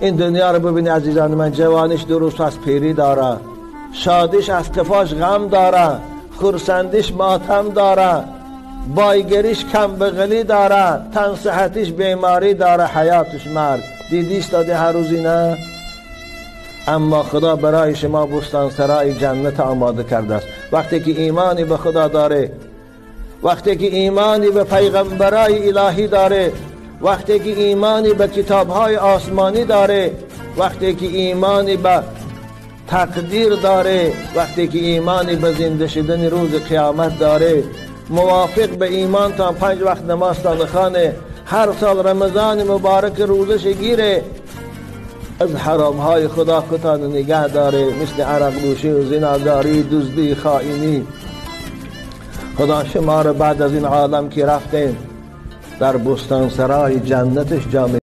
این دنیا رو ببینی عزیزان من، جوانیش 2 روز از پیری داره، شادیش از قفاش غم داره، خرسندیش ماتم داره، بایگریش کم بغلی داره، تن صحتیش بیماری داره، حیاتش مرگ. دیدیش داده هر روزی نه؟ اما خدا برای شما بستانسرای جنت آماده کرده است. وقتی که ایمانی به خدا داره، وقتی که ایمانی به پیغمبرای الهی داره، وقتی که ایمانی به کتابهای آسمانی داره، وقتی که ایمانی به تقدیر داره، وقتی که ایمانی به زنده شدن روز قیامت داره، موافق به ایمان تا 5 وقت نماز تا بخوانه، هر سال رمضان مبارک روزش گیره، از حرام های خدا خودتان نگه داره، مثل عرق نوشی و زناداری، دزدی، خائنی. خدا شما رو بعد از این عالم که رفتین در بستانسرای جنتش جا